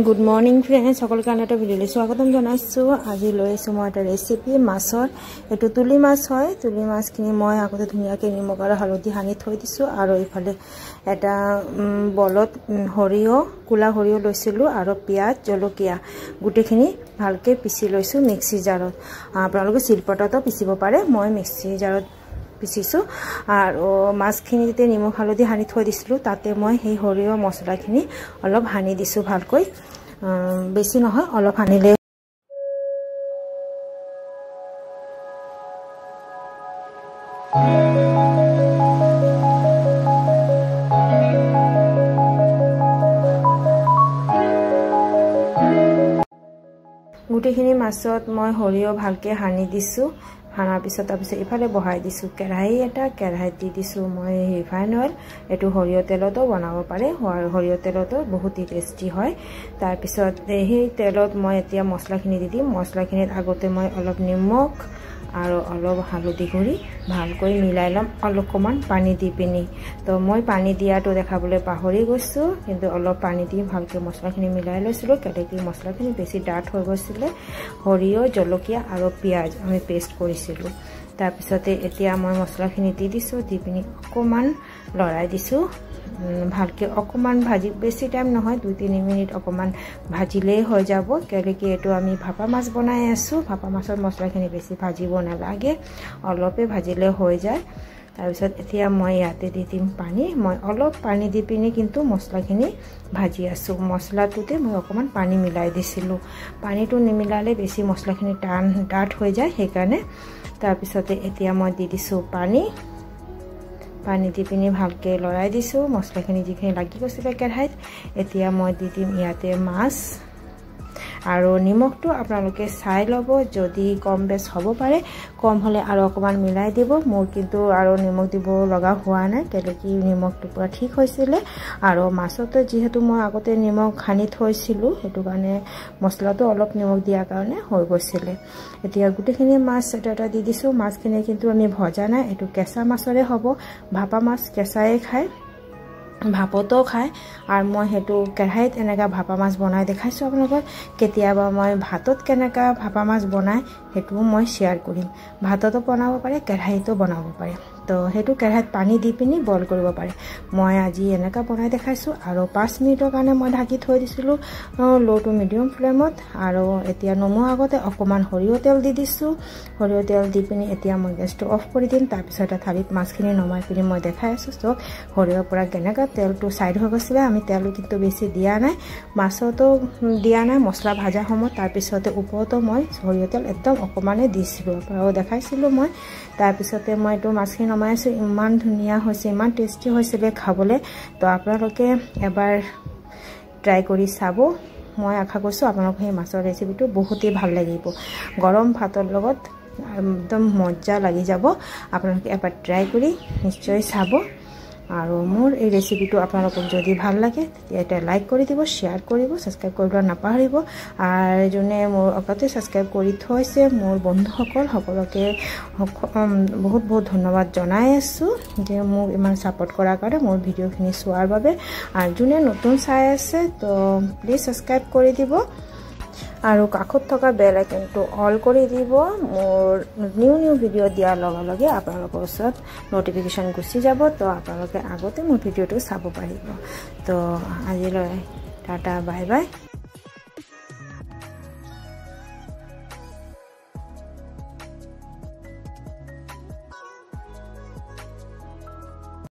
Good morning friends, সকল কাৰণে এটা ভিডিঅ'লৈ স্বাগতম জনাইছোঁ। আজি লৈ আছোঁ মই এটা ৰেচিপি মাছৰ। এইটো তুলি মাছ হয়। তুলি মাছখিনি মই আগতে ধুনীয়াকৈ নিমখ আৰু হালধি সানি থৈ দিছোঁ। আৰু এইফালে এটা বলত সৰিয়হ, ক'লা সৰিয়হ লৈছিলোঁ আৰু পিঁয়াজ, জলকীয়া গোটেইখিনি ভালকৈ পিচি লৈছোঁ মিক্সি জাৰত। আপোনালোকে শিলপতাতো পিচিব পাৰে, মই মিক্সি জাৰত পিচিছোঁ। আৰু মাছখিনি যেতিয়া নিমখ হালধি সানি থৈ দিছিলোঁ, তাতে মই সেই সৰিয়হ মছলাখিনি অলপ সানি দিছোঁ ভালকৈ। বেছি নহয়, অলপ সানিলে গোটেইখিনি মাছত মই সৰিয়হ ভালকৈ সানি দিছোঁ। সানাৰ পিছত তাৰপিছত ইফালে বহাই দিছোঁ কেৰাহী এটা। কেৰাহীত দি দিছোঁ মই ৰিফাইন অইল। এইটো সৰিয়হ তেলতো বনাব পাৰে, সৰিয়হ তেলতো বহুতেই টেষ্টি হয়। তাৰপিছত সেই তেলত মই এতিয়া মছলাখিনি দি দিম। মছলাখিনিত আগতে মই অলপ নিমখ আৰু অলপ হালধি গুড়ি ভালকৈ মিলাই ল'ম অলপমান পানী দি পিনি। তো মই পানী দিয়াটো দেখাবলৈ পাহৰি গৈছোঁ, কিন্তু অলপ পানী দি ভালকৈ মছলাখিনি মিলাই লৈছিলোঁ। কেনেকৈ মছলাখিনি বেছি ডাঠ হৈ গৈছিলে। সৰিয়হ, জলকীয়া আৰু পিঁয়াজ আমি পেষ্ট কৰিছিলোঁ। তাৰপিছতে এতিয়া মই মছলাখিনি দি দিছোঁ। দি পিনি অকণমান লৰাই দিছোঁ ভালকৈ। অকণমান ভাজি, বেছি টাইম নহয়, 2-3 মিনিট অকণমান ভাজিলেই হৈ যাব। কেনেকৈ এইটো আমি ভাপা মাছ বনাই আছোঁ। ভাপা মাছৰ মছলাখিনি বেছি ভাজিব নালাগে, অলপে ভাজিলে হৈ যায়। তাৰপিছত এতিয়া মই ইয়াতে দি দিম পানী। মই অলপ পানী দি পিনি কিন্তু মছলাখিনি ভাজি আছোঁ। মছলাটোতে মই অকণমান পানী মিলাই দিছিলোঁ। পানীটো নিমিলালে বেছি মছলাখিনি ডাঠ হৈ যায়, সেইকাৰণে। তাৰপিছতে এতিয়া মই দি দিছোঁ পানী দি পিনি ভালকৈ লৰাই দিছোঁ মছলাখিনি যিখিনি লাগি গৈছিলে কেৰাহীত। এতিয়া মই দি দিম ইয়াতে মাছ। আৰু নিমখটো আপোনালোকে চাই ল'ব, যদি কম বেছ হ'ব পাৰে, কম হ'লে আৰু অকণমান মিলাই দিব। মোৰ কিন্তু আৰু নিমখ দিব লগা হোৱা নাই, কেনেকৈ নিমখটো পূৰা ঠিক হৈছিলে। আৰু মাছতো যিহেতু মই আগতে নিমখ সানি থৈছিলোঁ, সেইটো কাৰণে মছলাটো অলপ নিমখ দিয়াৰ কাৰণে হৈ গৈছিলে। এতিয়া গোটেইখিনি মাছ এটা এটা দি দিছোঁ। মাছখিনি কিন্তু আমি ভজা নাই, এইটো কেঁচা মাছৰে হ'ব। ভাপা মাছ কেঁচাই খায়, ভাপতো খায়। আৰু মই সেইটো কেৰাহীত এনেকুৱা ভাপা মাছ বনাই দেখাইছোঁ আপোনালোকক। কেতিয়াবা মই ভাতত কেনেকুৱা ভাপা মাছ বনাই সেইটোও মই শ্বেয়াৰ কৰিম। ভাততো বনাব পাৰে, কেৰাহীতো বনাব পাৰে। তো সেইটো কেৰাহীত পানী দি পিনি বইল কৰিব পাৰে। মই আজি এনেকুৱা বনাই দেখাইছোঁ। আৰু 5 মিনিটৰ কাৰণে মই ঢাকি থৈ দিছিলোঁ ল' টু মিডিয়াম ফ্লেমত। আৰু এতিয়া নমোৱাৰ আগতে অকণমান সৰিয়হ তেল দি দিছোঁ। সৰিয়হ তেল দি পিনি এতিয়া মই গেছটো অফ কৰি দিম। তাৰপিছত এটা থালিত মাছখিনি নমাই পিনি মই দেখাই আছোঁ। চ' সৰিয়হৰ পৰা কেনেকুৱা তেলটো ছাইড হৈ গৈছিলে। আমি তেল কিন্তু বেছি দিয়া নাই, মাছতো দিয়া নাই মছলা ভাজা সময়ত। তাৰপিছতে ওপৰতো মই সৰিয়হ তেল একদম অকণমানে দিছিলোঁ, আপোনালোকক দেখাইছিলোঁ মই। তাৰপিছতে মই এইটো মাছখিনি নমাই আছোঁ। ইমান ধুনীয়া হৈছে, ইমান টেষ্টি হৈছিলে খাবলৈ। তো আপোনালোকে এবাৰ ট্ৰাই কৰি চাব। মই আশা কৰিছোঁ আপোনালোকে সেই মাছৰ ৰেচিপিটো বহুতেই ভাল লাগিব। গৰম ভাতৰ লগত একদম মজা লাগি যাব। আপোনালোকে এবাৰ ট্ৰাই কৰি নিশ্চয় চাব। আৰু মোৰ এই ৰেচিপিটো আপোনালোকক যদি ভাল লাগে তেতিয়া এটা লাইক কৰি দিব, শ্বেয়াৰ কৰিব, ছাবস্ক্ৰাইব কৰিব নাপাহৰিব। আৰু যোনে মোৰ আগতে ছাবস্ক্ৰাইব কৰি থৈছে মোৰ বন্ধুসকল, সকলোকে বহুত বহুত ধন্যবাদ জনাই আছোঁ যে মোক ইমান ছাপোৰ্ট কৰাৰ কাৰণে, মোৰ ভিডিঅ'খিনি চোৱাৰ বাবে। আৰু যোনে নতুন চাই আছে তো প্লিজ ছাবস্ক্ৰাইব কৰি দিব। আৰু কাষত থকা বেল আইকনটো অল কৰি দিব। মোৰ নিউ ভিডিঅ' দিয়াৰ লগে লগে আপোনালোকৰ ওচৰত ন'টিফিকেশ্যন গুচি যাব। তো আপোনালোকে আগতে মোৰ ভিডিঅ'টো চাব পাৰিব। তো আজিলৈ টাটা, বাই বাই।